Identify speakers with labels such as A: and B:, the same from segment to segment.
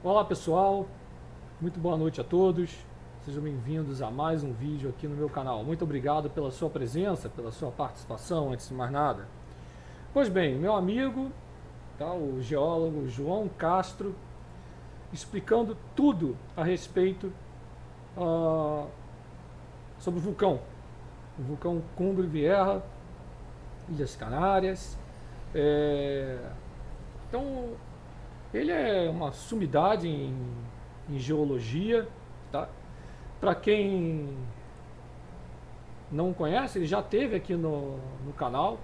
A: Olá pessoal, muito boa noite a todos, sejam bem-vindos a mais um vídeo aqui no meu canal. Muito obrigado pela sua presença, pela sua participação, antes de mais nada. Pois bem, meu amigo, tá, o geólogo João Castro, explicando tudo a respeito sobre o vulcão Cumbre Vieja, Ilhas Canárias. Então, ele é uma sumidade em geologia, tá? Para quem não conhece, ele já esteve aqui no canal.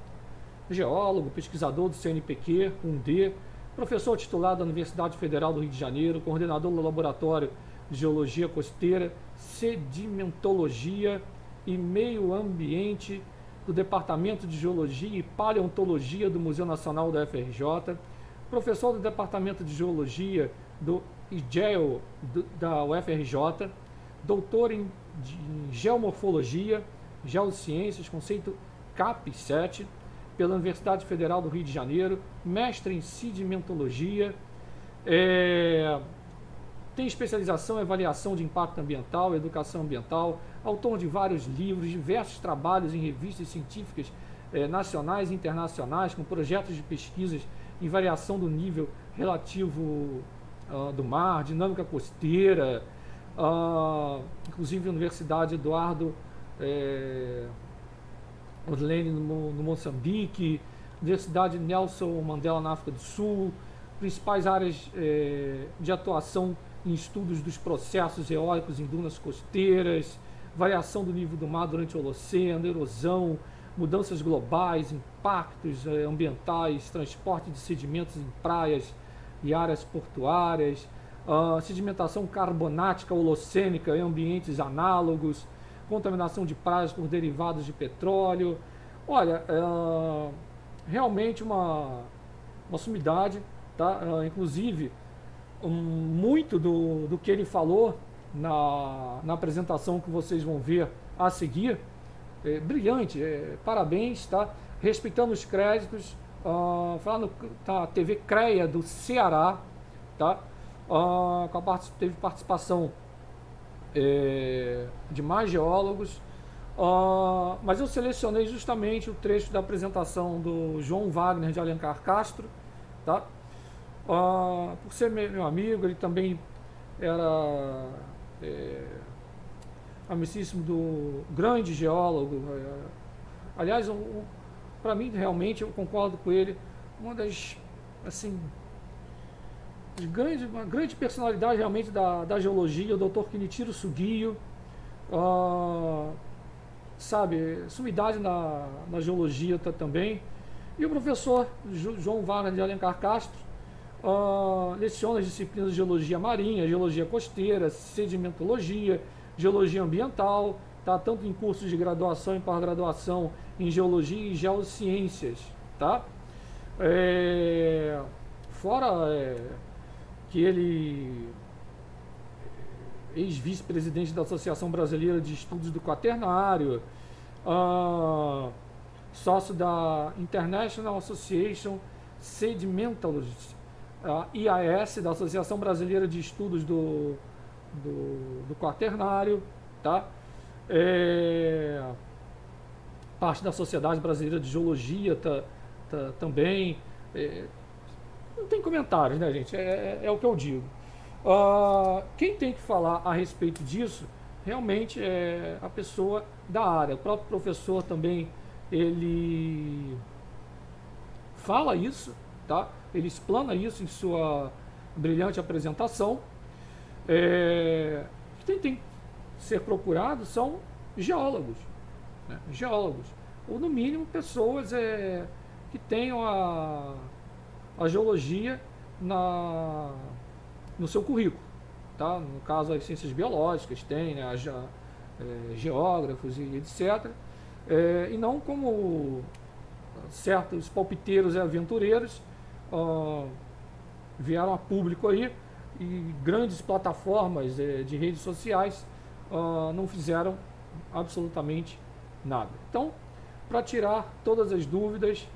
A: Geólogo, pesquisador do CNPq, 1D, professor titular da Universidade Federal do Rio de Janeiro, coordenador do Laboratório de Geologia Costeira, Sedimentologia e Meio Ambiente do Departamento de Geologia e Paleontologia do Museu Nacional da UFRJ, professor do Departamento de Geologia do IGEO da UFRJ, doutor em Geomorfologia, Geociências, conceito CAP7, pela Universidade Federal do Rio de Janeiro, mestre em Sedimentologia, tem especialização em avaliação de impacto ambiental, educação ambiental, autor de vários livros, diversos trabalhos em revistas científicas nacionais e internacionais, com projetos de pesquisas em variação do nível relativo do mar, dinâmica costeira, inclusive a Universidade Eduardo Odlene no Moçambique, Universidade Nelson Mandela na África do Sul, principais áreas de atuação em estudos dos processos eólicos em dunas costeiras, variação do nível do mar durante o Holoceno, erosão, mudanças globais, impactos ambientais, transporte de sedimentos em praias e áreas portuárias, sedimentação carbonática holocênica em ambientes análogos, contaminação de praias por derivados de petróleo. Olha, realmente uma sumidade, tá? Inclusive, muito do que ele falou na apresentação que vocês vão ver a seguir, brilhante, parabéns, tá? Respeitando os créditos, falando da TV CREA do Ceará, tá? Teve participação de mais geólogos, mas eu selecionei justamente o trecho da apresentação do João Wagner de Alencar Castro, tá? Por ser meu amigo, ele também era amicíssimo do grande geólogo. Aliás, para mim, realmente, eu concordo com ele, uma das, assim, uma grande personalidade realmente da geologia, o Dr. Kenichiro Sugio, sabe, sumidade na geologia também. E o professor João Wagner de Alencar Castro leciona as disciplinas de geologia marinha, geologia costeira, sedimentologia, geologia ambiental, tá? Tanto em cursos de graduação e pós-graduação em geologia e geociências, tá? Fora que ele ex-vice-presidente da Associação Brasileira de Estudos do Quaternário, sócio da International Association Sedimentologists, IAS, da Associação Brasileira de Estudos do Quaternário, tá? Parte da Sociedade Brasileira de Geologia também. Não tem comentários, né, gente? É o que eu digo. Quem tem que falar a respeito disso realmente é a pessoa da área. O próprio professor também, ele fala isso, tá? Ele explana isso em sua brilhante apresentação. Quem tem que ser procurado são geólogos, né? Geólogos, ou no mínimo pessoas que tenham a geologia no seu currículo, tá? No caso, as ciências biológicas tem, né, geógrafos e etc. E não como certos palpiteiros e aventureiros vieram a público aí, e grandes plataformas de redes sociais não fizeram absolutamente nada. Então, para tirar todas as dúvidas,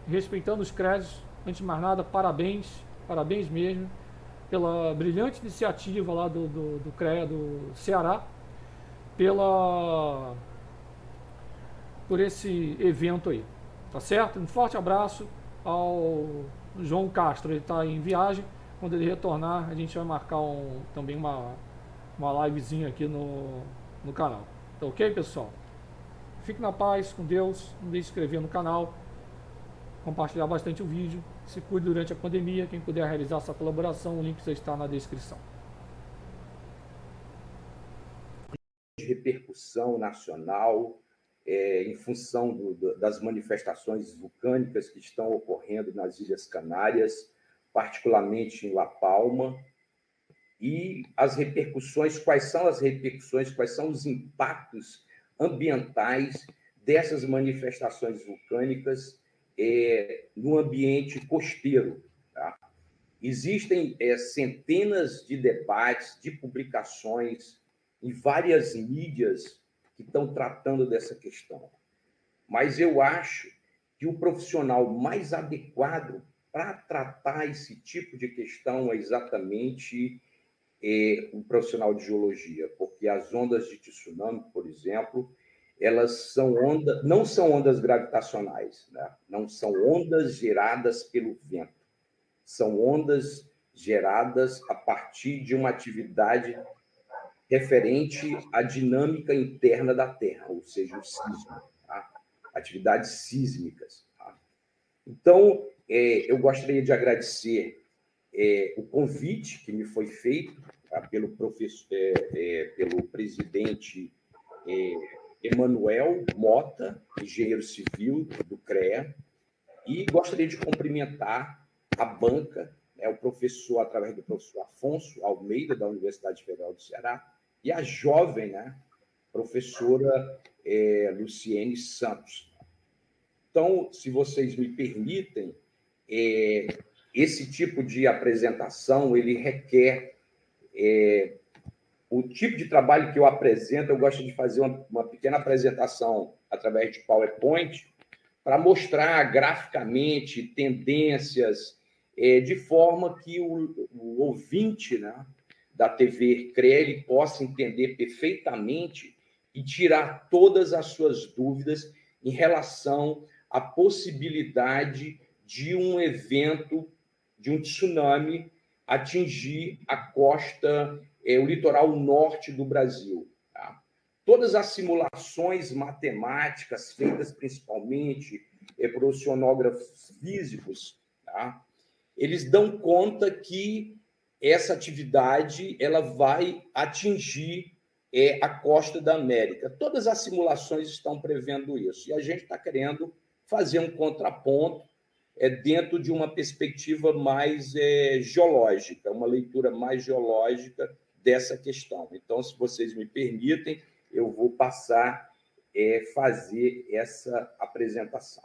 A: respeitando os créditos, antes de mais nada, parabéns mesmo. pela brilhante iniciativa lá do CREA do Ceará, por esse evento aí, tá certo? Um forte abraço ao João Castro, ele está em viagem. Quando ele retornar, a gente vai marcar também uma livezinha aqui no canal. Tá ok, pessoal? Fique na paz, com Deus. Não deixe de se inscrever no canal, compartilhar bastante o vídeo. Se cuide durante a pandemia. Quem puder realizar essa colaboração, o link já está na descrição.
B: De repercussão nacional, em função das manifestações vulcânicas que estão ocorrendo nas Ilhas Canárias, particularmente em La Palma, e as repercussões, quais são as repercussões, quais são os impactos ambientais dessas manifestações vulcânicas no ambiente costeiro. Tá? Existem centenas de debates, de publicações em várias mídias que estão tratando dessa questão. Mas eu acho que o profissional mais adequado para tratar esse tipo de questão é exatamente um profissional de geologia, porque as ondas de tsunami, por exemplo, elas não são ondas gravitacionais, né? Não são ondas geradas pelo vento, são ondas geradas a partir de uma atividade referente à dinâmica interna da Terra, ou seja, o sismo, tá? Atividades sísmicas. Tá? Então, eu gostaria de agradecer o convite que me foi feito pelo presidente Emanuel Mota, engenheiro civil do CREA, e gostaria de cumprimentar a banca, o professor, através do professor Afonso Almeida, da Universidade Federal do Ceará, e a jovem, professora Luciene Santos. Então, se vocês me permitem, esse tipo de apresentação, ele requer o tipo de trabalho que eu apresento. Eu gosto de fazer uma pequena apresentação através de PowerPoint para mostrar graficamente tendências, de forma que o ouvinte, da TV CREA, ele possa entender perfeitamente e tirar todas as suas dúvidas em relação à possibilidade de um evento, de um tsunami, atingir a costa, o litoral norte do Brasil. Tá? Todas as simulações matemáticas, feitas principalmente por oceanógrafos físicos, tá? Eles dão conta que essa atividade ela vai atingir a costa da América. Todas as simulações estão prevendo isso. E a gente está querendo fazer um contraponto dentro de uma perspectiva mais geológica, uma leitura mais geológica dessa questão. Então, se vocês me permitem, eu vou passar a fazer essa apresentação.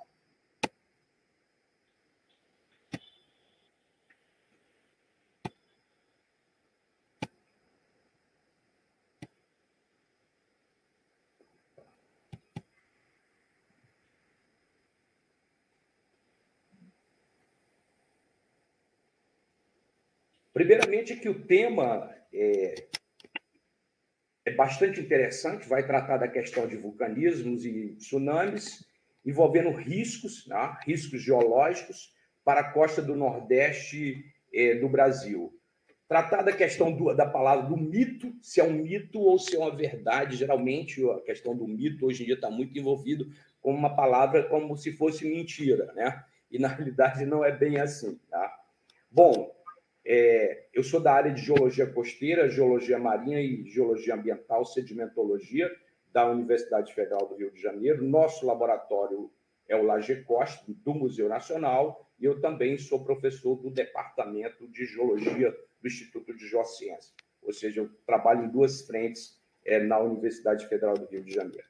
B: Primeiramente, que o tema é bastante interessante, vai tratar da questão de vulcanismos e tsunamis, envolvendo riscos, riscos geológicos para a costa do Nordeste do Brasil. Tratar da questão da palavra do mito, se é um mito ou se é uma verdade. Geralmente, a questão do mito, hoje em dia, está muito envolvido com uma palavra como se fosse mentira, E, na realidade, não é bem assim, tá? Bom, eu sou da área de geologia costeira, geologia marinha e geologia ambiental, sedimentologia, da Universidade Federal do Rio de Janeiro. Nosso laboratório é o LAGECOST, do Museu Nacional, e eu também sou professor do Departamento de Geologia do Instituto de Geociência. Ou seja, eu trabalho em duas frentes na Universidade Federal do Rio de Janeiro.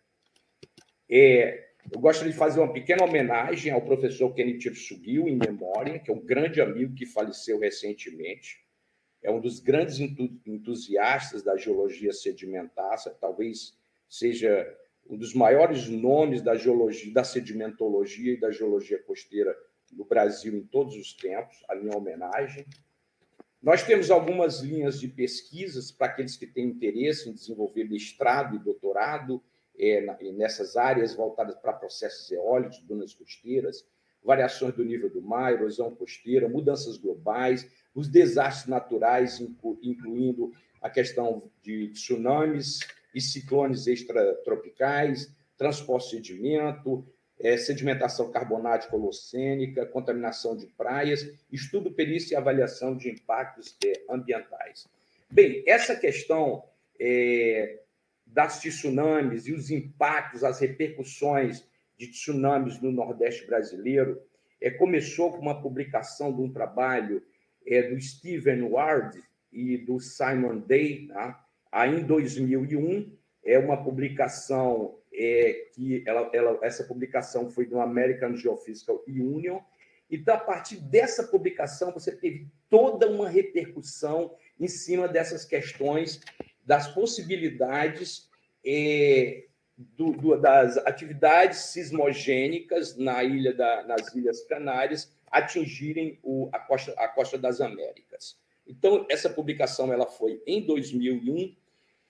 B: Eu gostaria de fazer uma pequena homenagem ao professor Kenichiro Sugio, em memória, que é um grande amigo que faleceu recentemente. É um dos grandes entusiastas da geologia sedimentária, talvez seja um dos maiores nomes da geologia, da sedimentologia e da geologia costeira no Brasil em todos os tempos. A minha homenagem. Nós temos algumas linhas de pesquisas para aqueles que têm interesse em desenvolver mestrado e doutorado nessas áreas voltadas para processos eólicos, dunas costeiras, variações do nível do mar, erosão costeira, mudanças globais, os desastres naturais, incluindo a questão de tsunamis e ciclones extratropicais, transporte de sedimento, sedimentação carbonática holocênica, contaminação de praias, estudo, perícia e avaliação de impactos ambientais. Bem, essa questão das tsunamis e os impactos, as repercussões de tsunamis no Nordeste brasileiro, começou com uma publicação de um trabalho do Stephen Ward e do Simon Day, tá? Em 2001, uma publicação que essa publicação foi do American Geophysical Union. Então, a partir dessa publicação, você teve toda uma repercussão em cima dessas questões, das possibilidades das atividades sismogênicas nas Ilhas Canárias atingirem a costa das Américas. Então, essa publicação ela foi em 2001.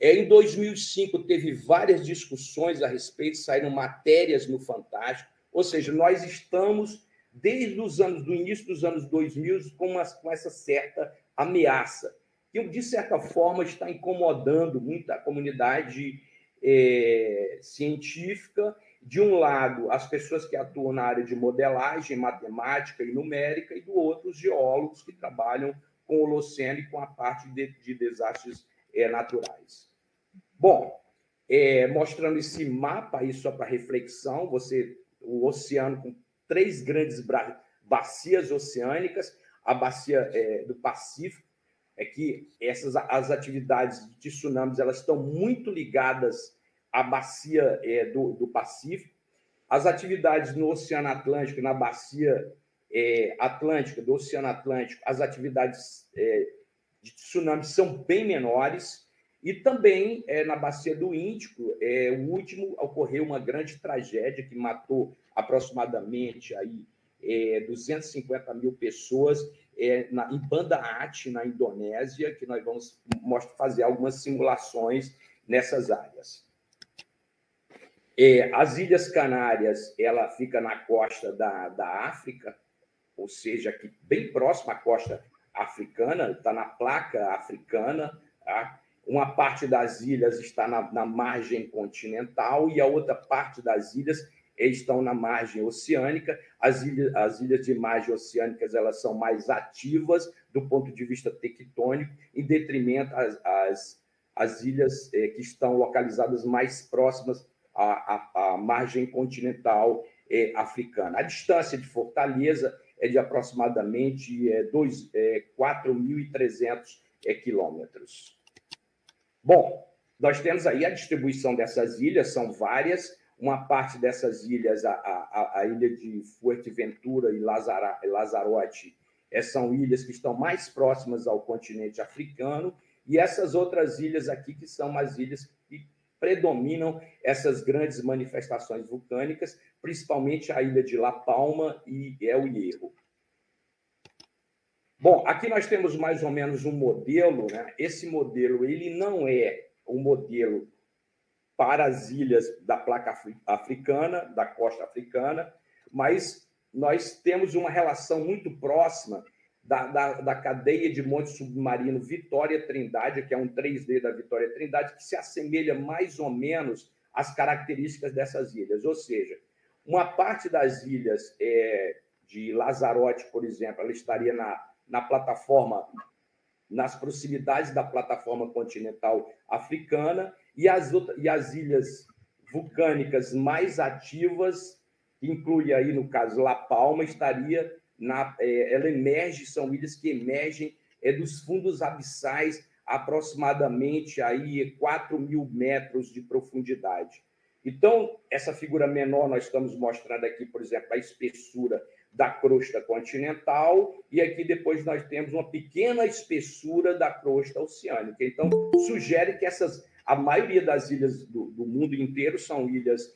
B: Em 2005, teve várias discussões a respeito, saíram matérias no Fantástico, ou seja, nós estamos, desde do início dos anos 2000, com essa certa ameaça, que, de certa forma, está incomodando muito a comunidade científica. De um lado, as pessoas que atuam na área de modelagem, matemática e numérica, e do outro, os geólogos que trabalham com o Holoceno e com a parte de desastres naturais. Bom, mostrando esse mapa aí só para reflexão, o oceano com 3 grandes bacias oceânicas, a bacia do Pacífico, que as atividades de tsunamis elas estão muito ligadas à bacia do Pacífico, as atividades no Oceano Atlântico, na bacia atlântica, do Oceano Atlântico, as atividades de tsunamis são bem menores. E também, na bacia do Índico, o último, ocorreu uma grande tragédia que matou aproximadamente 250 mil pessoas em Banda Aceh, na Indonésia, que nós vamos fazer algumas simulações nessas áreas. As Ilhas Canárias, ela fica na costa da África, ou seja, aqui, bem próxima à costa africana, está na placa africana, tá? Uma parte das ilhas está na margem continental e a outra parte das ilhas estão na margem oceânica. As ilhas de margem oceânicas elas são mais ativas do ponto de vista tectônico, em detrimento às ilhas que estão localizadas mais próximas à margem continental africana. A distância de Fortaleza é de aproximadamente 4.300 quilômetros. Bom, nós temos aí a distribuição dessas ilhas, são várias. Uma parte dessas ilhas, a ilha de Fuerteventura e Lanzarote, são ilhas que estão mais próximas ao continente africano, e essas outras ilhas aqui, que são as ilhas que predominam essas grandes manifestações vulcânicas, principalmente a ilha de La Palma e El Hierro. Bom, aqui nós temos mais ou menos um modelo, né? Esse modelo ele não é um modelo para as ilhas da placa africana, da costa africana, mas nós temos uma relação muito próxima da cadeia de monte submarino Vitória Trindade, que é um 3D da Vitória Trindade, que se assemelha mais ou menos às características dessas ilhas. Ou seja, uma parte das ilhas de Lanzarote, por exemplo, ela estaria na plataforma, nas proximidades da plataforma continental africana, e as ilhas vulcânicas mais ativas, que inclui aí, no caso, La Palma, estaria ela emerge, são ilhas que emergem dos fundos abissais, aproximadamente aí 4.000 metros de profundidade. Então, essa figura menor, nós estamos mostrando aqui, por exemplo, a espessura da crosta continental, e aqui depois nós temos uma pequena espessura da crosta oceânica. Então, sugere que a maioria das ilhas do mundo inteiro são ilhas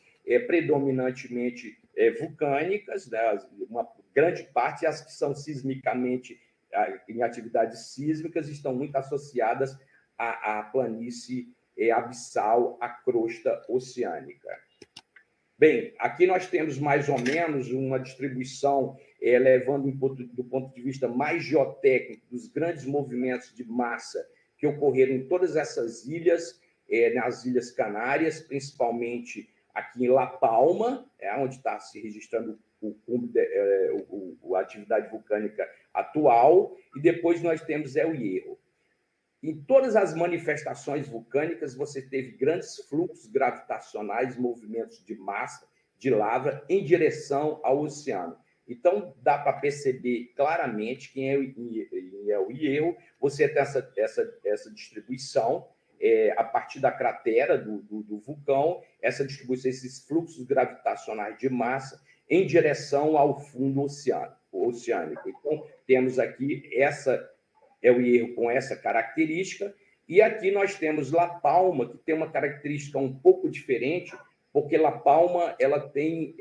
B: predominantemente vulcânicas, né? Uma grande parte, as que são sismicamente em atividades sísmicas estão muito associadas à planície abissal, à crosta oceânica. Bem, aqui nós temos mais ou menos uma distribuição levando do ponto de vista mais geotécnico dos grandes movimentos de massa que ocorreram em todas essas ilhas, nas Ilhas Canárias, principalmente aqui em La Palma, onde está se registrando a atividade vulcânica atual, e depois nós temos El Hierro. Em todas as manifestações vulcânicas, você teve grandes fluxos gravitacionais, movimentos de massa, de lava, em direção ao oceano. Então, dá para perceber claramente que em El Hierro você tem essa distribuição, a partir da cratera do vulcão, essa distribuição, esses fluxos gravitacionais de massa em direção ao fundo oceânico. Então, temos aqui El Hierro com essa característica, e aqui nós temos La Palma, que tem uma característica um pouco diferente, porque La Palma ela tem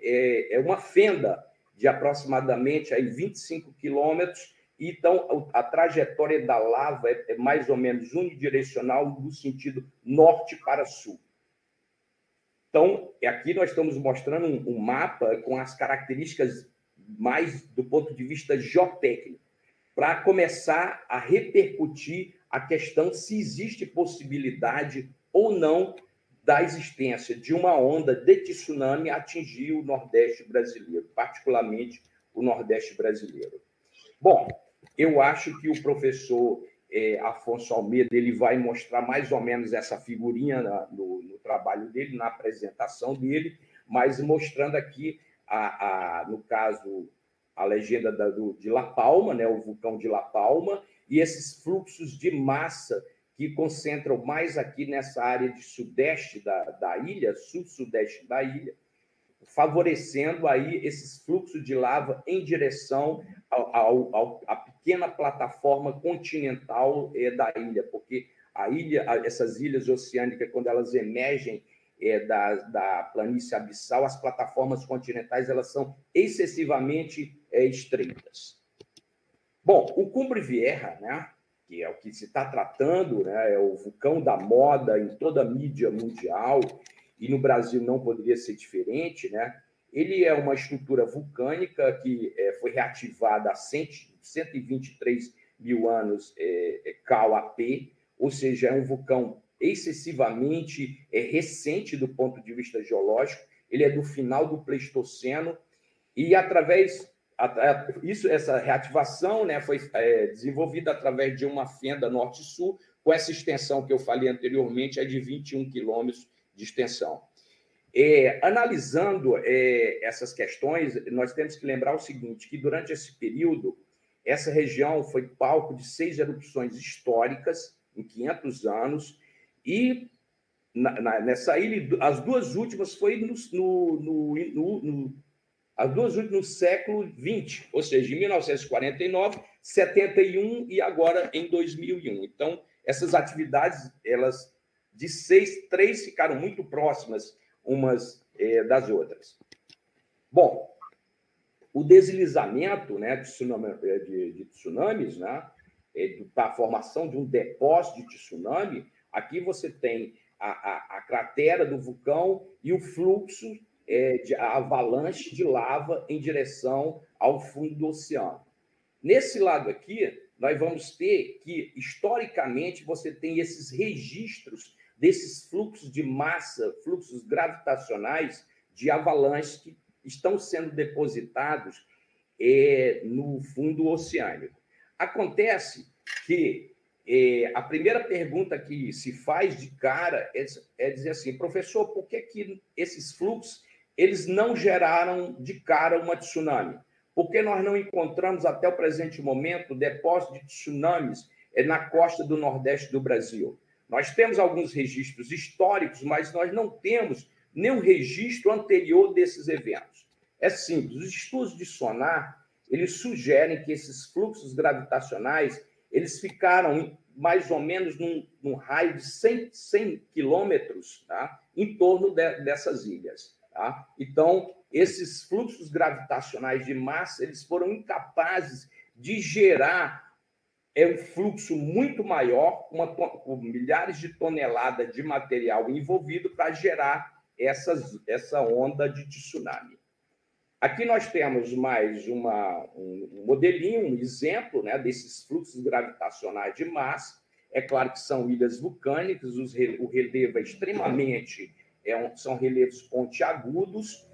B: uma fenda de aproximadamente aí 25 quilômetros, então a trajetória da lava é mais ou menos unidirecional no sentido norte para sul. Então, aqui nós estamos mostrando um mapa com as características mais do ponto de vista geotécnico, para começar a repercutir a questão se existe possibilidade ou não da existência de uma onda de tsunami atingir o Nordeste brasileiro, particularmente o Nordeste brasileiro. Bom, eu acho que o professor Afonso Almeida ele vai mostrar mais ou menos essa figurinha no trabalho dele, na apresentação dele, mas mostrando aqui, no caso, a legenda de La Palma, né, o vulcão de La Palma, e esses fluxos de massa que concentram mais aqui nessa área de sudeste da ilha, sul-sudeste da ilha, favorecendo aí esses fluxos de lava em direção à pequena plataforma continental da ilha, porque essas ilhas oceânicas, quando elas emergem da planície abissal, as plataformas continentais elas são excessivamente estreitas. Bom, o Cumbre Vieja, né, que é o que se está tratando, né, é o vulcão da moda em toda a mídia mundial, e no Brasil não poderia ser diferente, né? Ele é uma estrutura vulcânica que foi reativada há 123 mil anos CAU-AP, ou seja, é um vulcão excessivamente recente do ponto de vista geológico, ele é do final do Pleistoceno, e essa reativação, né, foi desenvolvida através de uma fenda norte-sul, com essa extensão que eu falei anteriormente, de 21 quilômetros de extensão. Analisando essas questões, nós temos que lembrar o seguinte, que durante esse período, essa região foi palco de 6 erupções históricas em 500 anos, e nessa ilha, as duas últimas foi as duas últimas no século XX, ou seja, em 1949, 71 e agora em 2001. Então, essas atividades, elas de 3 ficaram muito próximas umas das outras. Bom, o deslizamento, né, de tsunamis, né, da formação de um depósito de tsunami, aqui você tem a cratera do vulcão e o fluxo de avalanche de lava em direção ao fundo do oceano. Nesse lado aqui, nós vamos ter que, historicamente, você tem esses registros desses fluxos de massa, fluxos gravitacionais de avalanches que estão sendo depositados no fundo oceânico. Acontece que a primeira pergunta que se faz de cara é dizer assim, professor, por que esses fluxos eles não geraram de cara uma tsunami? Por que nós não encontramos até o presente momento depósito de tsunamis na costa do Nordeste do Brasil? Nós temos alguns registros históricos, mas nós não temos nenhum registro anterior desses eventos. É simples, os estudos de sonar, eles sugerem que esses fluxos gravitacionais, eles ficaram mais ou menos num raio de 100 quilômetros, tá? Em torno dessas ilhas. Tá? Então, esses fluxos gravitacionais de massa, eles foram incapazes de gerar é um fluxo muito maior, com milhares de toneladas de material envolvido para gerar essa onda de tsunami. Aqui nós temos mais um modelinho, um exemplo, né, desses fluxos gravitacionais de massa. É claro que são ilhas vulcânicas, o relevo é extremamente... são relevos pontiagudos,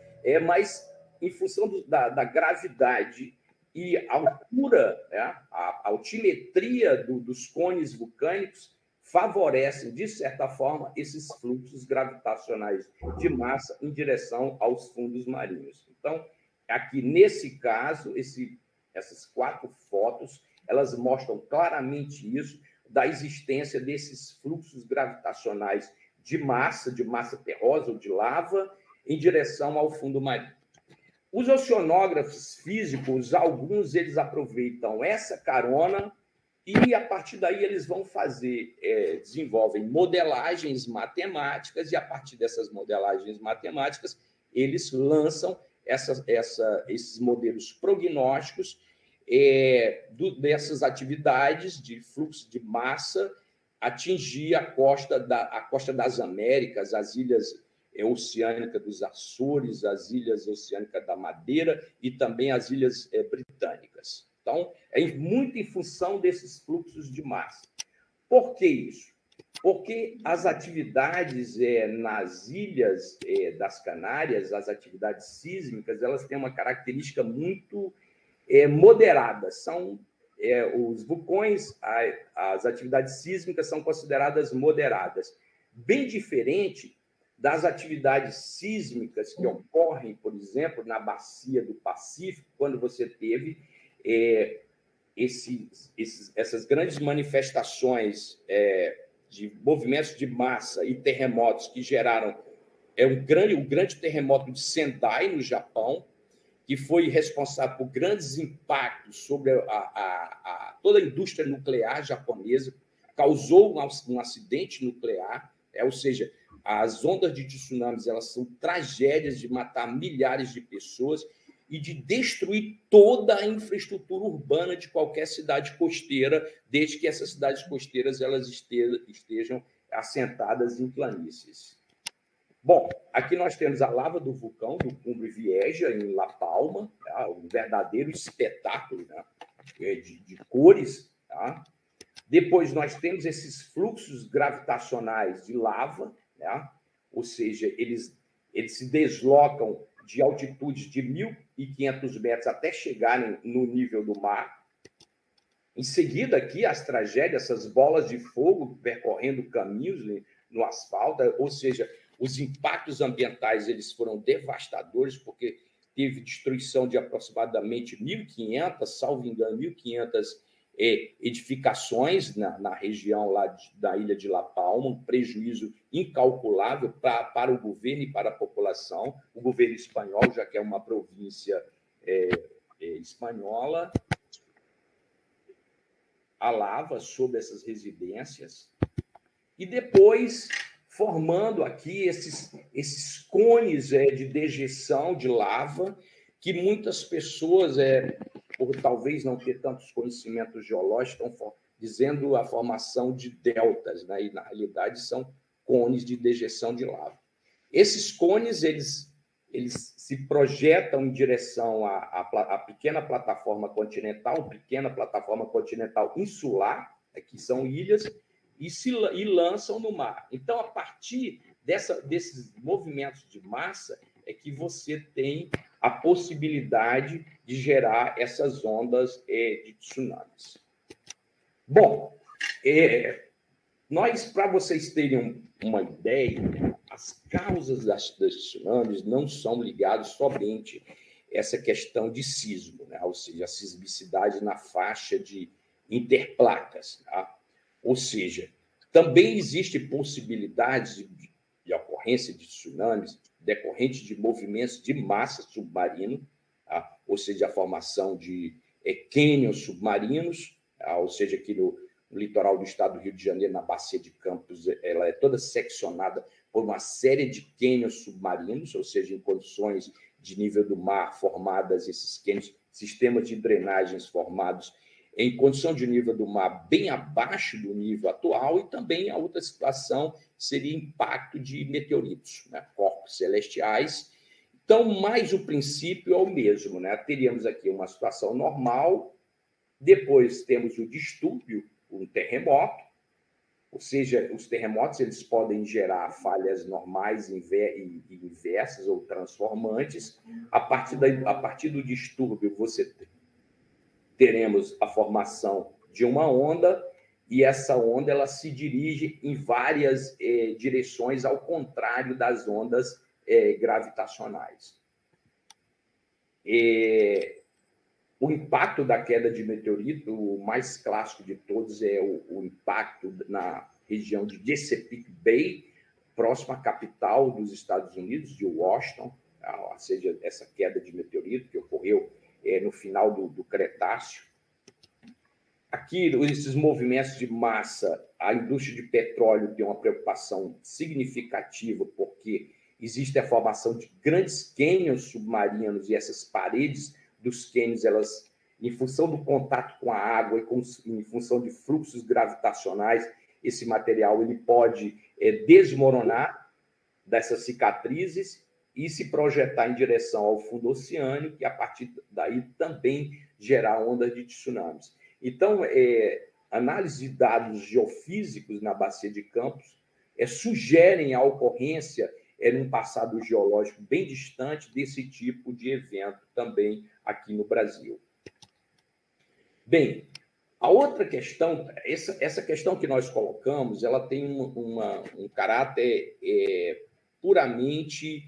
B: mas em função da gravidade e altura, né, a altimetria dos cones vulcânicos favorecem, de certa forma, esses fluxos gravitacionais de massa em direção aos fundos marinhos. Então, aqui, nesse caso, essas 4 fotos, elas mostram claramente isso, da existência desses fluxos gravitacionais de massa terrosa ou de lava, em direção ao fundo marinho. Os oceanógrafos físicos, alguns eles aproveitam essa carona e, a partir daí, eles vão desenvolvem modelagens matemáticas, e, a partir dessas modelagens matemáticas, eles lançam esses modelos prognósticos dessas atividades de fluxo de massa atingir a costa das Américas, as ilhas oceânicas dos Açores, as ilhas oceânicas da Madeira e também as ilhas britânicas. Então, é muito em função desses fluxos de massa. Por que isso? Porque as atividades nas ilhas das Canárias, as atividades sísmicas, elas têm uma característica muito moderada. São os vulcões, as atividades sísmicas são consideradas moderadas, bem diferente das atividades sísmicas que ocorrem, por exemplo, na bacia do Pacífico, quando você teve essas grandes manifestações de movimentos de massa e terremotos que geraram o grande terremoto de Sendai, no Japão, que foi responsável por grandes impactos sobre toda a indústria nuclear japonesa, causou um acidente nuclear, ou seja, as ondas de tsunamis elas são tragédias de matar milhares de pessoas e de destruir toda a infraestrutura urbana de qualquer cidade costeira, desde que essas cidades costeiras elas estejam assentadas em planícies. Bom, aqui nós temos a lava do vulcão do Cumbre Vieja, em La Palma, tá? Um verdadeiro espetáculo, né? de cores. Tá? Depois nós temos esses fluxos gravitacionais de lava, né? Ou seja, eles se deslocam de altitudes de 1.500 metros até chegarem no nível do mar. Em seguida, aqui, as tragédias, essas bolas de fogo percorrendo caminhos no asfalto, ou seja, os impactos ambientais eles foram devastadores, porque teve destruição de aproximadamente 1.500, salvo engano, 1.500 edificações na região lá da ilha de La Palma, um prejuízo incalculável para o governo e para a população. O governo espanhol, já que é uma província espanhola, a lava sobre essas residências, e depois formando aqui esses cones de dejeção de lava, que muitas pessoas, por talvez não ter tantos conhecimentos geológicos, estão dizendo a formação de deltas, né? E, na realidade, são cones de dejeção de lava. Esses cones, eles se projetam em direção à pequena plataforma continental insular, que são ilhas, e lançam no mar. Então, a partir desses movimentos de massa, é que você tem a possibilidade de gerar essas ondas de tsunamis. Bom, para vocês terem uma ideia, as causas das tsunamis não são ligadas somente a essa questão de sismo, né? Ou seja, a sismicidade na faixa de interplacas. Tá? Ou seja, também existe possibilidade de ocorrência de tsunamis decorrente de movimentos de massa submarino, tá? Ou seja, a formação de cânions submarinos, tá? Ou seja, aqui no litoral do estado do Rio de Janeiro, na Bacia de Campos, ela é toda seccionada por uma série de cânions submarinos, ou seja, em condições de nível do mar formadas esses cânions, sistemas de drenagens formados em condição de nível do mar bem abaixo do nível atual, e também a outra situação seria impacto de meteoritos, né? Corpos celestiais. Então, mais o princípio é o mesmo, né? Teríamos aqui uma situação normal, depois temos o distúrbio, um terremoto, ou seja, os terremotos eles podem gerar falhas normais e inversas ou transformantes. A partir do distúrbio, teremos a formação de uma onda, e essa onda ela se dirige em várias direções, ao contrário das ondas gravitacionais. O impacto da queda de meteorito, o mais clássico de todos, é o impacto na região de Chesapeake Bay, próxima à capital dos Estados Unidos, de Washington, ou seja, essa queda de meteorito que ocorreu no final do Cretáceo. Aqui, esses movimentos de massa, a indústria de petróleo tem uma preocupação significativa, porque existe a formação de grandes cânions submarinos, e essas paredes dos cânions, elas, em função do contato com a água e em função de fluxos gravitacionais, esse material ele pode desmoronar dessas cicatrizes e se projetar em direção ao fundo oceânico, e a partir daí também gerar ondas de tsunamis. Então, análise de dados geofísicos na bacia de Campos sugerem a ocorrência, num passado geológico bem distante, desse tipo de evento também aqui no Brasil. Bem, a outra questão, essa questão que nós colocamos, ela tem um caráter puramente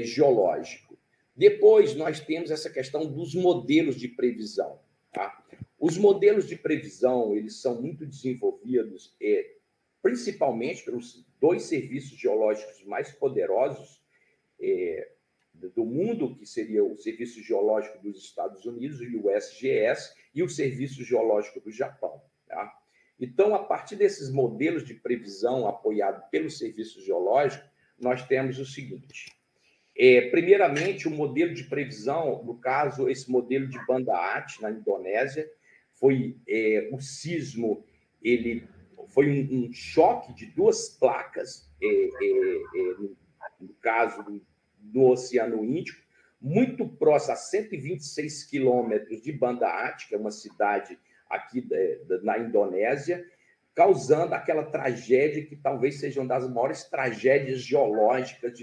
B: geológico. Depois, nós temos essa questão dos modelos de previsão. Tá? Os modelos de previsão, eles são muito desenvolvidos, principalmente pelos dois serviços geológicos mais poderosos do mundo, que seria o Serviço Geológico dos Estados Unidos, o USGS, e o Serviço Geológico do Japão. Tá? Então, a partir desses modelos de previsão apoiados pelo Serviço Geológico, nós temos o seguinte. Primeiramente, o modelo de previsão, no caso, esse modelo de Banda Aceh, na Indonésia, foi o sismo, ele foi um choque de duas placas, no caso do Oceano Índico, muito próximo, a 126 quilômetros de Banda Aceh, que é uma cidade aqui na Indonésia, causando aquela tragédia que talvez seja uma das maiores tragédias geológicas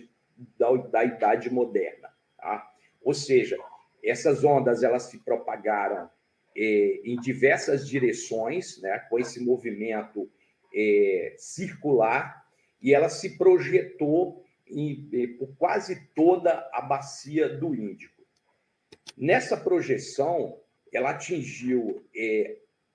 B: da Idade Moderna. Tá? Ou seja, essas ondas elas se propagaram em diversas direções, né, com esse movimento circular, e ela se projetou por quase toda a bacia do Índico. Nessa projeção, ela atingiu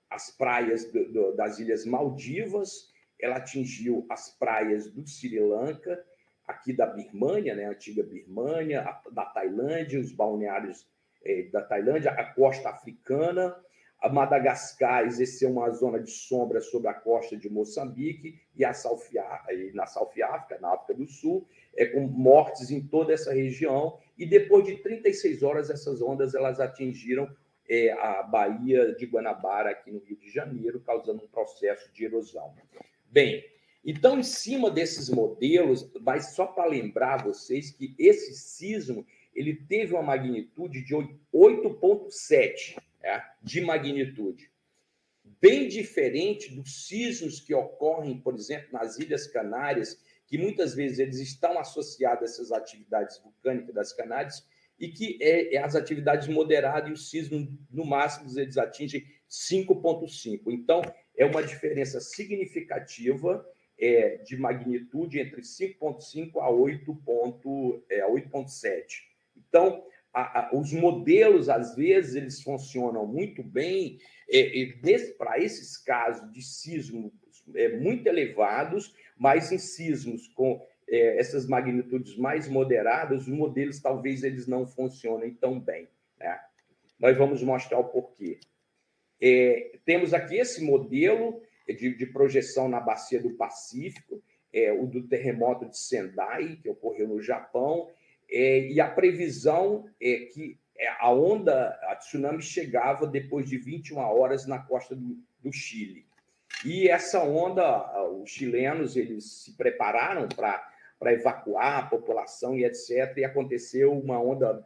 B: as praias das Ilhas Maldivas, ela atingiu as praias do Sri Lanka, aqui da Birmânia, né, a antiga Birmânia, da Tailândia, os balneários da Tailândia, a costa africana, a Madagascar exerceu uma zona de sombra sobre a costa de Moçambique, e na South África, na África do Sul, com mortes em toda essa região, e depois de 36 horas, essas ondas elas atingiram a Baía de Guanabara, aqui no Rio de Janeiro, causando um processo de erosão. Bem, então, em cima desses modelos, mas só para lembrar vocês que esse sismo ele teve uma magnitude de 8,7 de magnitude, bem diferente dos sismos que ocorrem, por exemplo, nas Ilhas Canárias, que muitas vezes eles estão associados a essas atividades vulcânicas das Canárias, e que as atividades moderadas, e os sismos, no máximo, eles atingem 5,5. Então, é uma diferença significativa de magnitude entre 5,5 a 8,7. Então, os modelos, às vezes, eles funcionam muito bem para esses casos de sismos muito elevados, mas em sismos com essas magnitudes mais moderadas, os modelos talvez eles não funcionem tão bem. Né? Nós vamos mostrar o porquê. Temos aqui esse modelo de projeção na bacia do Pacífico, o do terremoto de Sendai, que ocorreu no Japão, e a previsão é que a tsunami chegava depois de 21 horas na costa do Chile. E essa onda, os chilenos, eles se prepararam para evacuar a população e etc. E aconteceu uma onda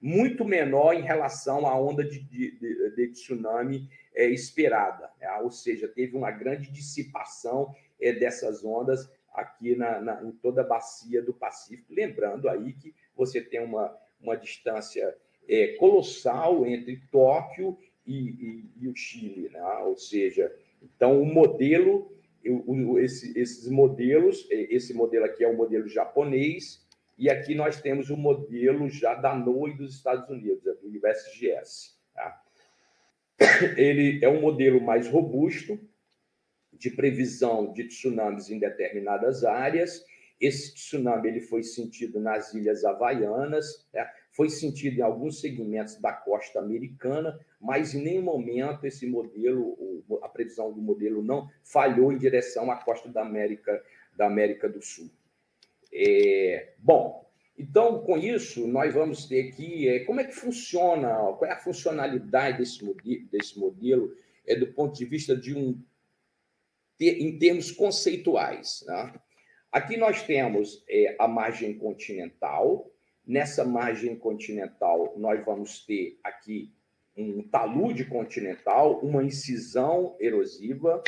B: muito menor em relação à onda de tsunami esperada. Ou seja, teve uma grande dissipação dessas ondas aqui em toda a bacia do Pacífico. Lembrando aí que você tem uma distância colossal entre Tóquio e o Chile, né? Ou seja, então o modelo, esses modelos, esse modelo aqui é o modelo japonês, e aqui nós temos o modelo já da NOAA dos Estados Unidos, do USGS. Tá? Ele é um modelo mais robusto, de previsão de tsunamis em determinadas áreas. Esse tsunami ele foi sentido nas Ilhas Havaianas, né? Foi sentido em alguns segmentos da costa americana, mas em nenhum momento esse modelo, a previsão do modelo não falhou em direção à costa da América do Sul. Bom, então, com isso, nós vamos ter aqui como é que funciona, qual é a funcionalidade desse modelo do ponto de vista em termos conceituais. Né? Aqui nós temos a margem continental. Nessa margem continental, nós vamos ter aqui um talude continental, uma incisão erosiva.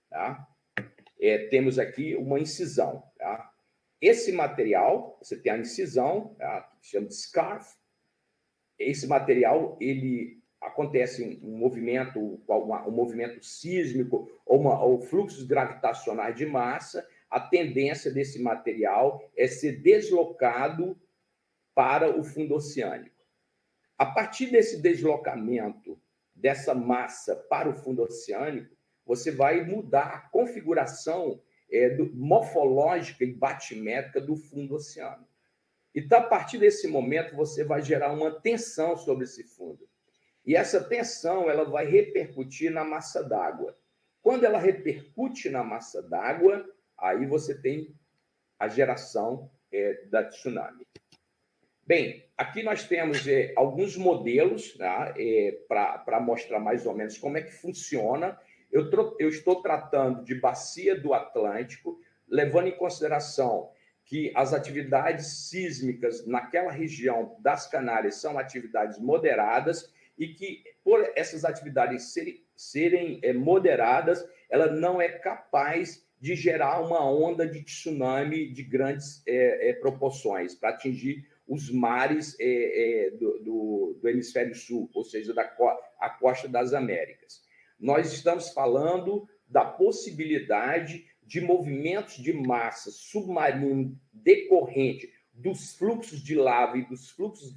B: Tá? Temos aqui uma incisão. Tá? Esse material, você tem a incisão, tá? Que se chama de scarf. Esse material, ele acontece um movimento sísmico ou fluxos gravitacionais de massa. A tendência desse material é ser deslocado para o fundo oceânico. A partir desse deslocamento dessa massa para o fundo oceânico, você vai mudar a configuração morfológica e batimétrica do fundo oceânico. Então, a partir desse momento, você vai gerar uma tensão sobre esse fundo. E essa tensão ela vai repercutir na massa d'água. Quando ela repercute na massa d'água, aí você tem a geração da tsunami. Bem, aqui nós temos alguns modelos, tá, para mostrar mais ou menos como é que funciona. Eu estou tratando de bacia do Atlântico, levando em consideração que as atividades sísmicas naquela região das Canárias são atividades moderadas e que, por essas atividades serem moderadas, ela não é capaz de gerar uma onda de tsunami de grandes proporções para atingir os mares do hemisfério sul, ou seja, a costa das Américas. Nós estamos falando da possibilidade de movimentos de massa submarino decorrente dos fluxos de lava e dos fluxos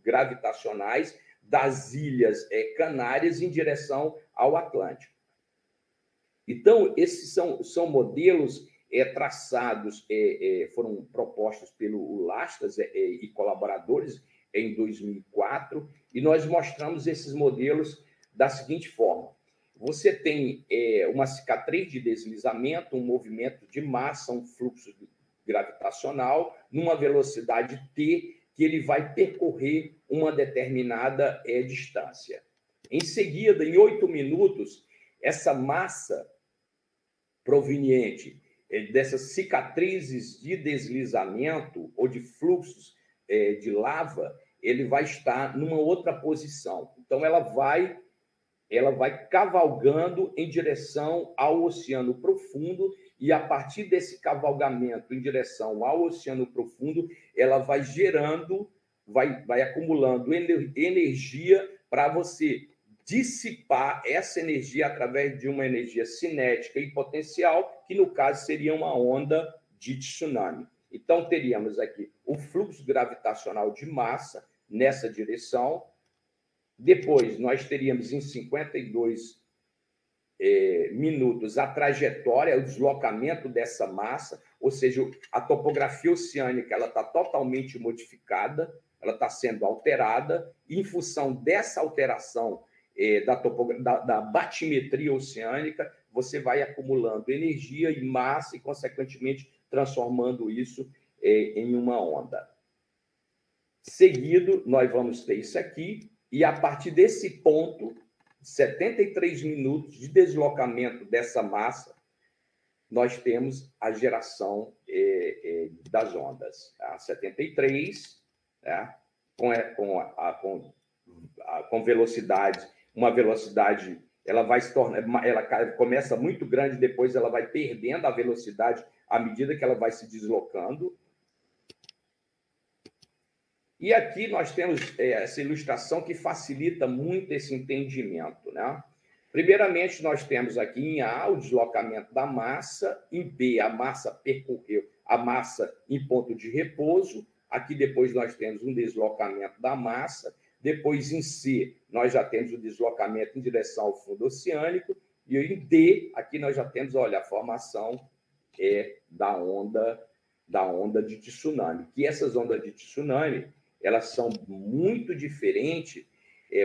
B: gravitacionais das ilhas Canárias em direção ao Atlântico. Então, esses são modelos traçados, foram propostos pelo Lastas e colaboradores em 2004, e nós mostramos esses modelos da seguinte forma. Você tem uma cicatriz de deslizamento, um movimento de massa, um fluxo gravitacional, numa velocidade t, que ele vai percorrer uma determinada distância. Em seguida, em 8 minutos, essa massa proveniente dessas cicatrizes de deslizamento ou de fluxos de lava, ele vai estar numa outra posição. Então, ela vai cavalgando em direção ao oceano profundo, e a partir desse cavalgamento em direção ao oceano profundo, ela vai gerando, vai acumulando energia para você dissipar essa energia através de uma energia cinética e potencial, que no caso seria uma onda de tsunami. Então, teríamos aqui o fluxo gravitacional de massa nessa direção. Depois, nós teríamos em 52 minutos a trajetória, o deslocamento dessa massa, ou seja, a topografia oceânica ela está totalmente modificada, ela está sendo alterada, e em função dessa alteração da batimetria oceânica, você vai acumulando energia e massa e, consequentemente, transformando isso em uma onda. Seguido, nós vamos ter isso aqui, e a partir desse ponto, 73 minutos de deslocamento dessa massa, nós temos a geração das ondas. Tá? 73, tá? com velocidade, uma velocidade, ela vai se tornar, ela começa muito grande, depois ela vai perdendo a velocidade à medida que ela vai se deslocando. E aqui nós temos essa ilustração que facilita muito esse entendimento, né? Primeiramente, nós temos aqui em A o deslocamento da massa, em B a massa percorreu a massa em ponto de repouso, aqui depois nós temos um deslocamento da massa, depois em C nós já temos o deslocamento em direção ao fundo oceânico, e em D aqui nós já temos, olha, a formação da onda de tsunami, que essas ondas de tsunami, elas são muito diferentes,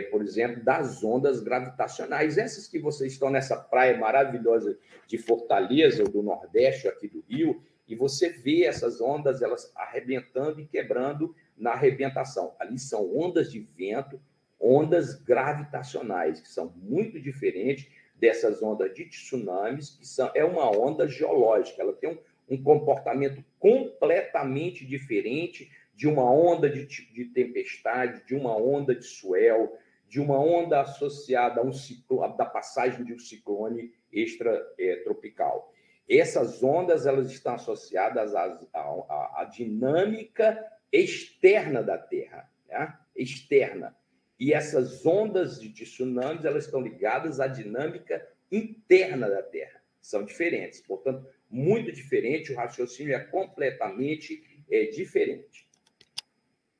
B: por exemplo, das ondas gravitacionais. Essas que vocês estão nessa praia maravilhosa de Fortaleza, ou do Nordeste, aqui do Rio, e você vê essas ondas, elas arrebentando e quebrando na arrebentação. Ali são ondas de vento, ondas gravitacionais, que são muito diferentes dessas ondas de tsunamis, que é uma onda geológica, ela tem um comportamento completamente diferente de uma onda de tempestade, de uma onda de swell, de uma onda associada a da passagem de um ciclone extratropical. Essas ondas, elas estão associadas à dinâmica externa da Terra, né? Externa. E essas ondas de tsunamis, elas estão ligadas à dinâmica interna da Terra. São diferentes, portanto, muito diferente, o raciocínio é completamente diferente.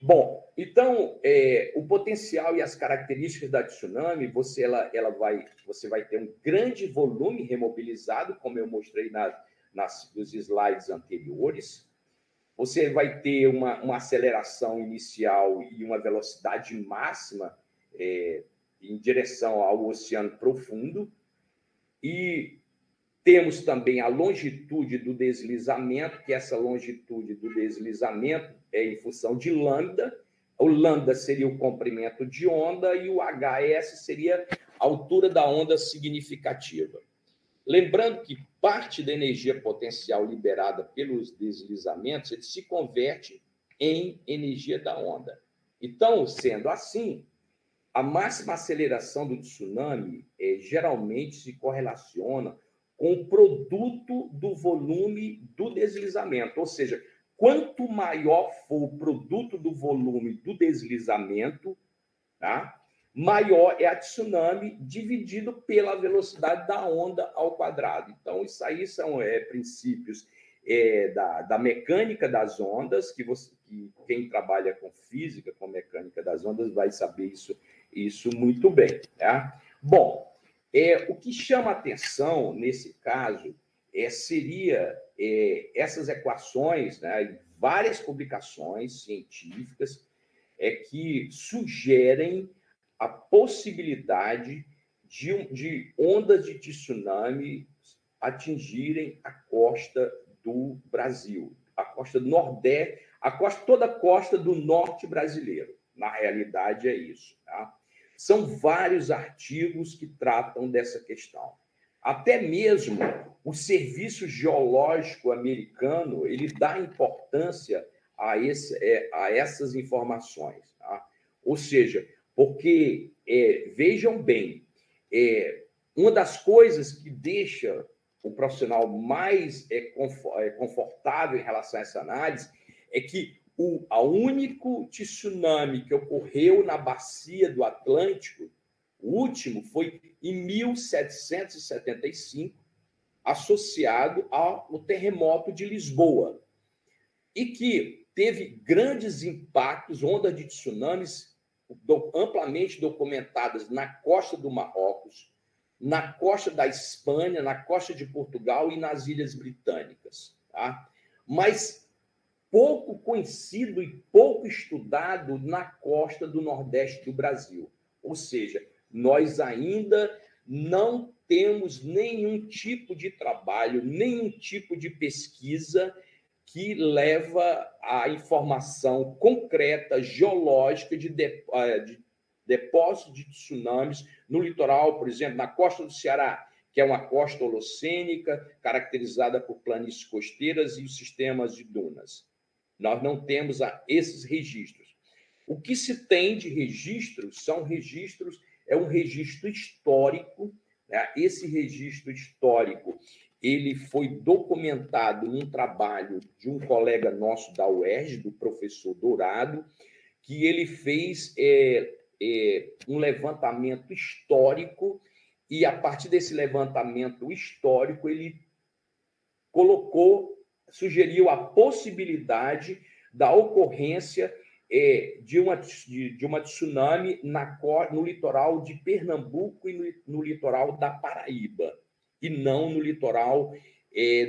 B: Bom, então, o potencial e as características da tsunami, você vai ter um grande volume remobilizado, como eu mostrei nos slides anteriores. Você vai ter uma aceleração inicial e uma velocidade máxima em direção ao oceano profundo. E temos também a longitude do deslizamento, que essa longitude do deslizamento é em função de lambda. O lambda seria o comprimento de onda e o HS seria a altura da onda significativa. Lembrando que parte da energia potencial liberada pelos deslizamentos ele se converte em energia da onda. Então, sendo assim, a máxima aceleração do tsunami geralmente se correlaciona com o produto do volume do deslizamento, ou seja, quanto maior for o produto do volume do deslizamento, tá? Maior é a tsunami dividido pela velocidade da onda ao quadrado. Então, isso aí são princípios da mecânica das ondas, que quem trabalha com física, com mecânica das ondas, vai saber isso muito bem. Tá? Bom, o que chama atenção nesse caso seria essas equações, né, várias publicações científicas que sugerem a possibilidade de ondas de tsunami atingirem a costa do Brasil, a costa do Nordeste, toda a costa do norte brasileiro. Na realidade, é isso. Tá? São vários artigos que tratam dessa questão. Até mesmo o Serviço Geológico Americano ele dá importância a essas informações. Tá? Ou seja, porque, vejam bem, uma das coisas que deixa o profissional mais confortável em relação a essa análise é que o único tsunami que ocorreu na bacia do Atlântico, o último, foi em 1775, associado ao terremoto de Lisboa, e que teve grandes impactos, ondas de tsunamis amplamente documentadas na costa do Marrocos, na costa da Espanha, na costa de Portugal e nas Ilhas Britânicas. Tá? Mas pouco conhecido e pouco estudado na costa do Nordeste do Brasil. Ou seja, nós ainda não temos nenhum tipo de trabalho, nenhum tipo de pesquisa que leva a informação concreta, geológica, de depósito de tsunamis no litoral, por exemplo, na costa do Ceará, que é uma costa holocênica, caracterizada por planícies costeiras e os sistemas de dunas. Nós não temos esses registros. O que se tem de registros são registros, é um registro histórico, né? Esse registro histórico ele foi documentado num trabalho de um colega nosso da UERJ, do professor Dourado, que ele fez um levantamento histórico, e a partir desse levantamento histórico ele sugeriu a possibilidade da ocorrência de uma tsunami no litoral de Pernambuco e no litoral da Paraíba, e não no litoral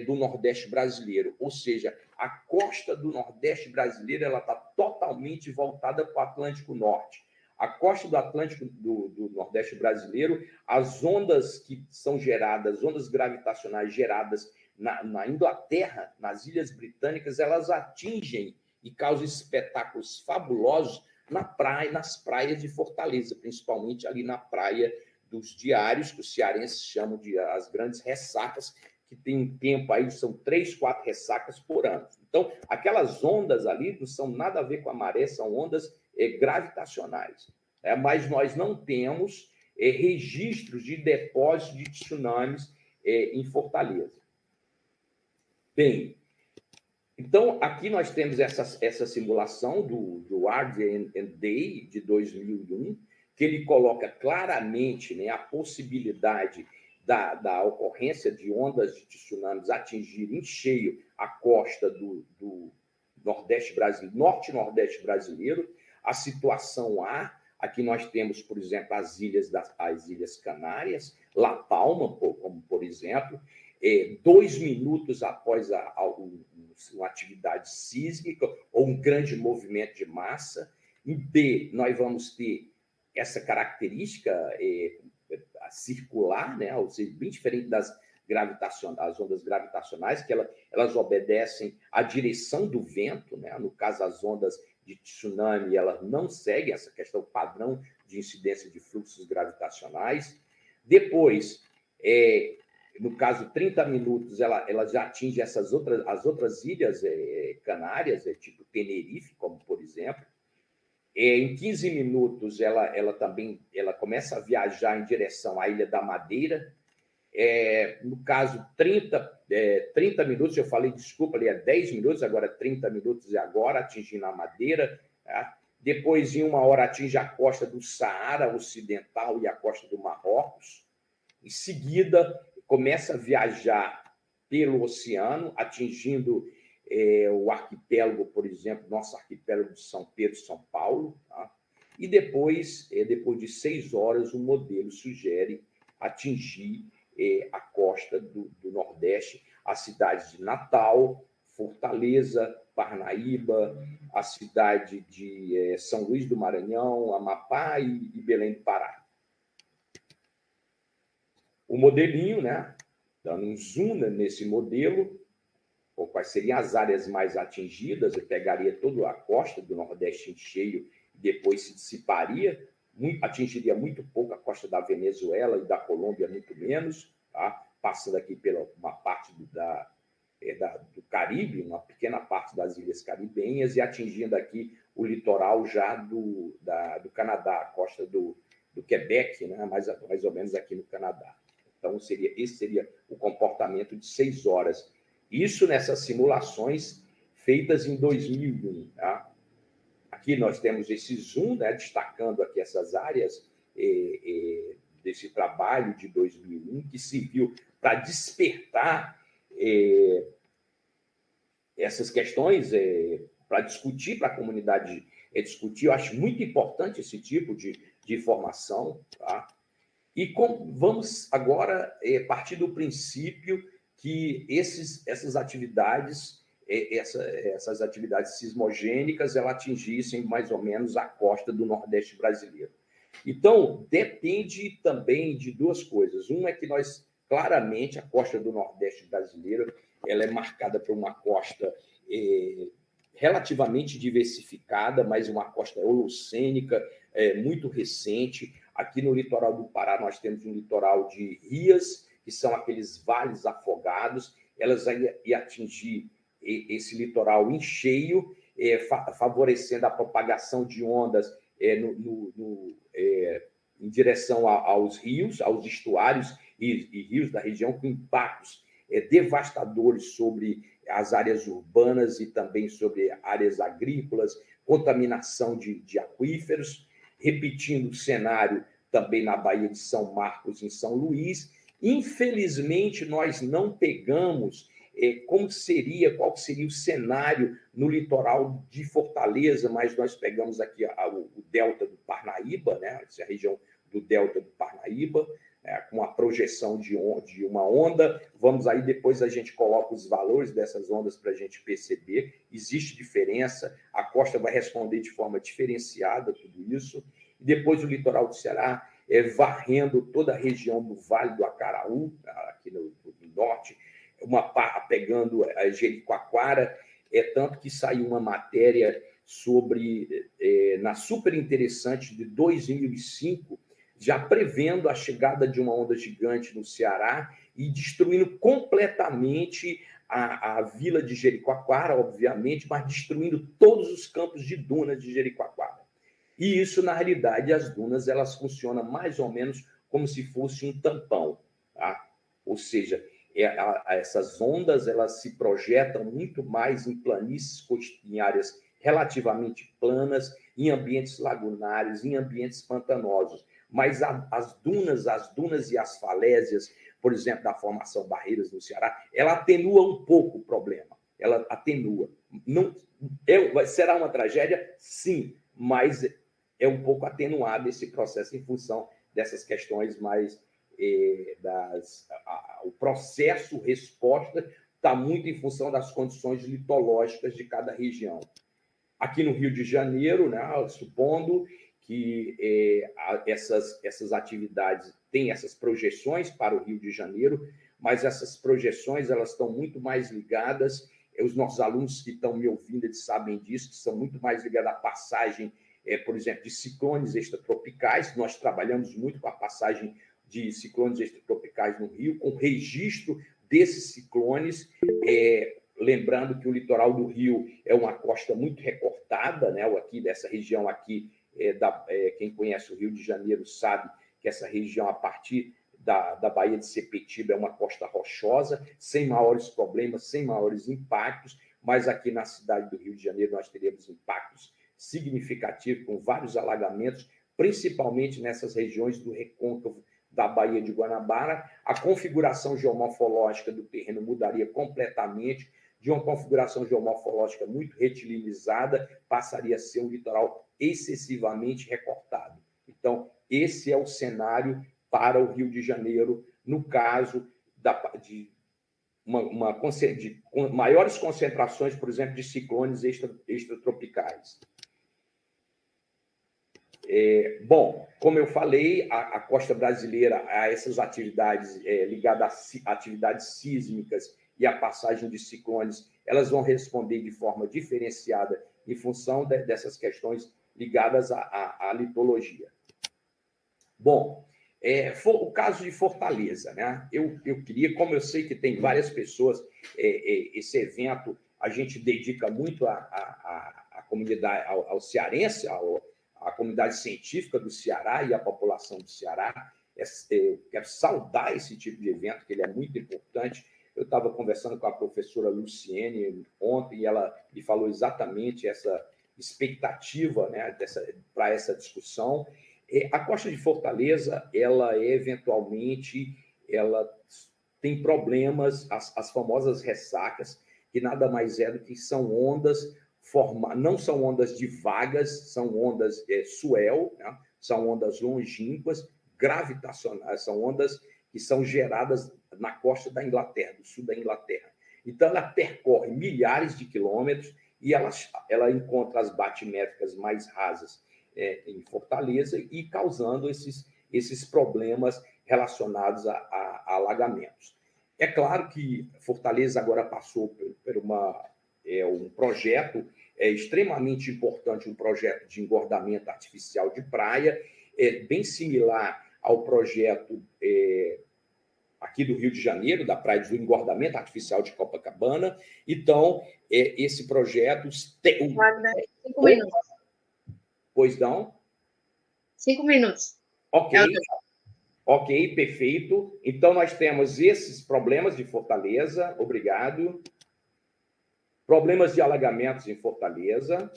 B: do Nordeste brasileiro. Ou seja, a costa do Nordeste brasileiro está totalmente voltada para o Atlântico Norte. A costa do Atlântico do Nordeste brasileiro, as ondas que são geradas, ondas gravitacionais geradas na Inglaterra, nas Ilhas Britânicas, elas atingem e causam espetáculos fabulosos nas praias de Fortaleza, principalmente ali na praia dos Diários, que os cearenses chamam de as grandes ressacas, que tem um tempo aí, são 3, 4 ressacas por ano. Então, aquelas ondas ali não são nada a ver com a maré, são ondas gravitacionais. Mas nós não temos registros de depósitos de tsunamis em Fortaleza. Bem, então, aqui nós temos essa simulação do Hard and Day de 2001, que ele coloca claramente, né, a possibilidade da ocorrência de ondas de tsunamis atingirem em cheio a costa do Nordeste brasileiro, Norte e Nordeste brasileiro. A situação aqui nós temos, por exemplo, as Ilhas Canárias, La Palma, como por exemplo, 2 minutos após uma atividade sísmica ou um grande movimento de massa. Em B, nós vamos ter essa característica circular, né? Ou seja, bem diferente das ondas gravitacionais, que elas obedecem à direção do vento, né? No caso, as ondas de tsunami, elas não seguem essa questão padrão de incidência de fluxos gravitacionais. Depois, no caso, 30 minutos, ela já atinge as outras ilhas canárias, tipo Tenerife, como por exemplo. Em 15 minutos, ela também começa a viajar em direção à Ilha da Madeira. No caso, 30 minutos, eu falei, desculpa, ali 10 minutos, agora 30 minutos e agora, atingindo a Madeira. Tá? Depois, em 1 hora, atinge a costa do Saara Ocidental e a costa do Marrocos. Em seguida, começa a viajar pelo oceano, atingindo o arquipélago, por exemplo, nosso arquipélago de São Pedro e São Paulo. Tá? E depois de 6 horas, o modelo sugere atingir a costa do Nordeste, as cidades de Natal, Fortaleza, Parnaíba, a cidade de São Luís do Maranhão, Amapá e Belém do Pará. O modelinho, né, dando um zoom nesse modelo, ou quais seriam as áreas mais atingidas, eu pegaria toda a costa do Nordeste em cheio e depois se dissiparia, atingiria muito pouco a costa da Venezuela e da Colômbia, muito menos, tá? Passando aqui pela uma parte do Caribe, uma pequena parte das ilhas caribenhas, e atingindo aqui o litoral já do Canadá, a costa do Quebec, né? mais ou menos aqui no Canadá. Então, esse seria o comportamento de 6 horas. Isso nessas simulações feitas em 2001. Tá? Aqui nós temos esse zoom, né, destacando aqui essas áreas desse trabalho de 2001, que serviu para despertar essas questões, para discutir, para a comunidade discutir. Eu acho muito importante esse tipo de informação. Tá? E vamos agora partir do princípio que essas atividades, essas atividades sismogênicas, elas atingissem mais ou menos a costa do Nordeste brasileiro. Então, depende também de 2 coisas. Uma é que claramente, a costa do Nordeste brasileiro, ela é marcada por uma costa relativamente diversificada, mas uma costa holocênica, muito recente. Aqui no litoral do Pará, nós temos um litoral de rias, que são aqueles vales afogados. Elas iam atingir esse litoral em cheio, favorecendo a propagação de ondas em direção aos rios, aos estuários e rios da região, com impactos devastadores sobre as áreas urbanas e também sobre áreas agrícolas, contaminação de aquíferos, repetindo o cenário também na Baía de São Marcos, em São Luís. Infelizmente, nós não pegamos qual seria o cenário no litoral de Fortaleza, mas nós pegamos aqui o delta do Parnaíba, né? Essa é a região do delta do Parnaíba, com a projeção de uma onda. Vamos aí, depois a gente coloca os valores dessas ondas para a gente perceber. Existe diferença, a costa vai responder de forma diferenciada tudo isso. E depois o litoral do Ceará varrendo toda a região do Vale do Acaraú, aqui no norte, pegando a Jericoacoara, tanto que saiu uma matéria na super interessante de 2005, já prevendo a chegada de uma onda gigante no Ceará e destruindo completamente a vila de Jericoacoara, obviamente, mas destruindo todos os campos de dunas de Jericoacoara. E isso, na realidade, as dunas elas funcionam mais ou menos como se fosse um tampão, tá? Ou seja, essas ondas elas se projetam muito mais em planícies, em áreas relativamente planas, em ambientes lagunares, em ambientes pantanosos. Mas as dunas e as falésias, por exemplo, da formação Barreiras no Ceará, ela atenua um pouco o problema. Ela atenua. Não, será uma tragédia? Sim, mas é um pouco atenuado esse processo em função dessas questões mais... o processo resposta está muito em função das condições litológicas de cada região. Aqui no Rio de Janeiro, né, supondo que essas atividades têm essas projeções para o Rio de Janeiro, mas essas projeções elas estão muito mais ligadas, os nossos alunos que estão me ouvindo eles sabem disso, que são muito mais ligados à passagem, por exemplo, de ciclones extratropicais. Nós trabalhamos muito com a passagem de ciclones extratropicais no Rio, com registro desses ciclones, lembrando que o litoral do Rio é uma costa muito recortada, né? Aqui dessa região aqui, quem conhece o Rio de Janeiro sabe que essa região, a partir da Baía de Sepetiba, é uma costa rochosa, sem maiores problemas, sem maiores impactos, mas aqui na cidade do Rio de Janeiro nós teremos impactos significativos, com vários alagamentos, principalmente nessas regiões do recôncavo da Baía de Guanabara. A configuração geomorfológica do terreno mudaria completamente, de uma configuração geomorfológica muito retilinizada, passaria a ser um litoral excessivamente recortado. Então, esse é o cenário para o Rio de Janeiro, no caso de maiores concentrações, por exemplo, de ciclones extratropicais. Bom, como eu falei, a costa brasileira, a essas atividades ligadas a atividades sísmicas e a passagem de ciclones, elas vão responder de forma diferenciada em função dessas questões ligadas à litologia. Bom, o caso de Fortaleza, né? Eu queria, como eu sei que tem várias pessoas, esse evento a gente dedica muito à comunidade, ao cearense, à comunidade científica do Ceará e à população do Ceará. Eu quero saudar esse tipo de evento, que ele é muito importante. Eu estava conversando com a professora Luciene ontem e ela me falou exatamente essa expectativa, né, para essa discussão. A costa de Fortaleza, ela eventualmente, ela tem problemas, as famosas ressacas, que nada mais é do que são ondas, não são ondas de vagas, são ondas swell, né? São ondas longínquas, gravitacionais, são ondas que são geradas na costa da Inglaterra, do sul da Inglaterra. Então, ela percorre milhares de quilômetros e ela encontra as batimétricas mais rasas em Fortaleza e causando esses problemas relacionados a alagamentos. É claro que Fortaleza agora passou por uma um projeto extremamente importante, um projeto de engordamento artificial de praia, bem similar ao projeto aqui do Rio de Janeiro, da praia do engordamento artificial de Copacabana. Então, esse projeto...
C: 5 minutos.
B: Pois não?
C: 5 minutos.
B: Ok, perfeito. Então, nós temos esses problemas de Fortaleza, obrigado. Problemas de alagamentos em Fortaleza,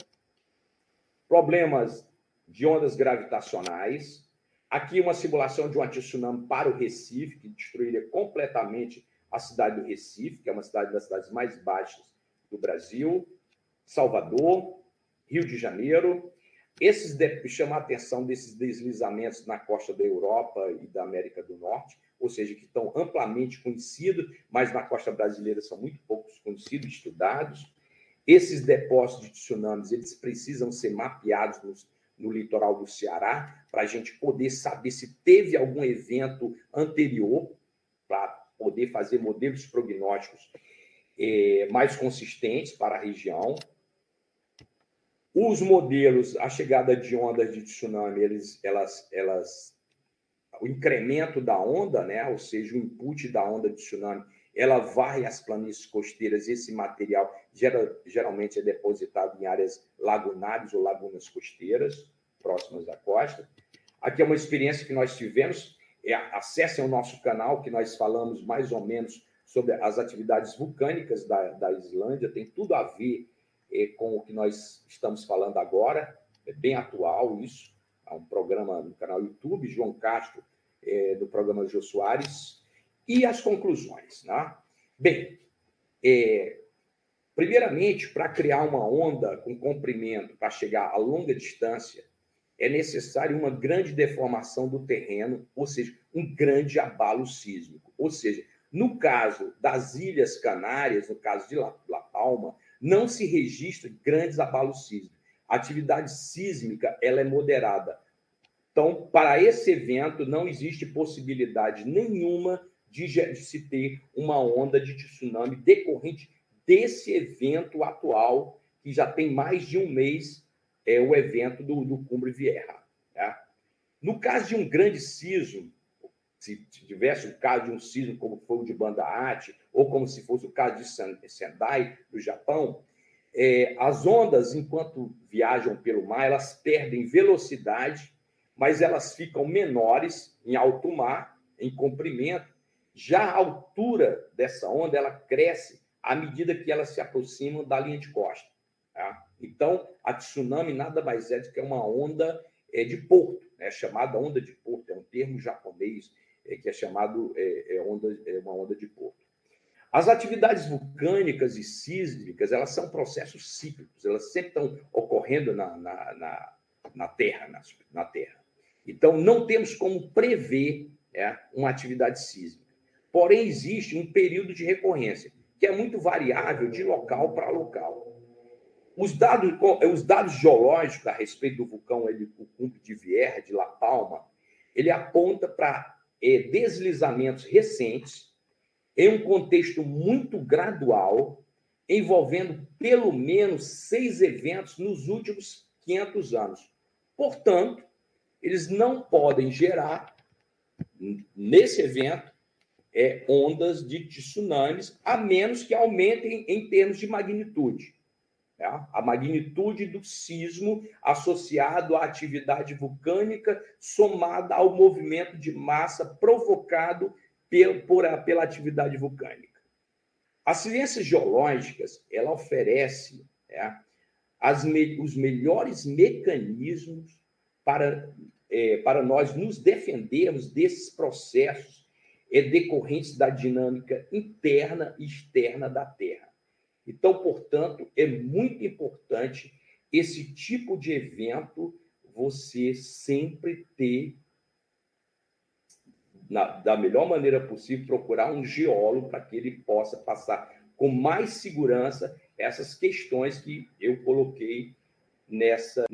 B: problemas de ondas gravitacionais. Aqui, uma simulação de um antitsunami para o Recife, que destruiria completamente a cidade do Recife, que é uma das cidades mais baixas do Brasil. Salvador, Rio de Janeiro. Chamar a atenção desses deslizamentos na costa da Europa e da América do Norte, ou seja, que estão amplamente conhecidos, mas na costa brasileira são muito poucos conhecidos, estudados. Esses depósitos de tsunamis, eles precisam ser mapeados no litoral do Ceará, para a gente poder saber se teve algum evento anterior, para poder fazer modelos prognósticos mais consistentes para a região. Os modelos, a chegada de ondas de tsunami, o incremento da onda, né? Ou seja, o input da onda de tsunami, ela varre as planícies costeiras. Esse material geralmente é depositado em áreas lagunares ou lagunas costeiras, próximas da costa. Aqui é uma experiência que nós tivemos. Acessem o nosso canal, que nós falamos mais ou menos sobre as atividades vulcânicas da Islândia. Tem tudo a ver com o que nós estamos falando agora. É bem atual isso. Há um programa no canal YouTube, João Castro, do programa Jô Soares. E as conclusões, né? Bem, primeiramente, para criar uma onda com comprimento, para chegar a longa distância, é necessário uma grande deformação do terreno, ou seja, um grande abalo sísmico. Ou seja, no caso das Ilhas Canárias, no caso de La Palma, não se registra grandes abalos sísmicos. A atividade sísmica ela é moderada. Então, para esse evento, não existe possibilidade nenhuma de se ter uma onda de tsunami decorrente desse evento atual, que já tem mais de um mês, o evento do Cumbre Vieja. Tá? No caso de um grande sismo, se tivesse o caso de um sismo como foi o de Banda Aceh, ou como se fosse o caso de Sendai, do Japão, as ondas, enquanto viajam pelo mar, elas perdem velocidade, mas elas ficam menores em alto mar, em comprimento. Já a altura dessa onda, ela cresce à medida que elas se aproximam da linha de costa. Tá? Então, a tsunami nada mais é do que uma onda de porto, né? Chamada onda de porto, é um termo japonês que é chamado uma onda de porto. As atividades vulcânicas e sísmicas, elas são processos cíclicos, elas sempre estão ocorrendo na Terra. Então, não temos como prever uma atividade sísmica. Porém, existe um período de recorrência, que é muito variável de local para local. Os dados geológicos a respeito do vulcão Cumbre de Vieja, de La Palma, ele aponta para deslizamentos recentes, em um contexto muito gradual, envolvendo pelo menos 6 eventos nos últimos 500 anos. Portanto, eles não podem gerar, nesse evento, ondas de tsunamis, a menos que aumentem em termos de magnitude. A magnitude do sismo associado à atividade vulcânica somada ao movimento de massa provocado pela atividade vulcânica. As ciências geológicas, ela oferece os melhores mecanismos para nós nos defendermos desses processos decorrentes da dinâmica interna e externa da Terra. Então, portanto, é muito importante esse tipo de evento você sempre ter, da melhor maneira possível, procurar um geólogo para que ele possa passar com mais segurança essas questões que eu coloquei nessa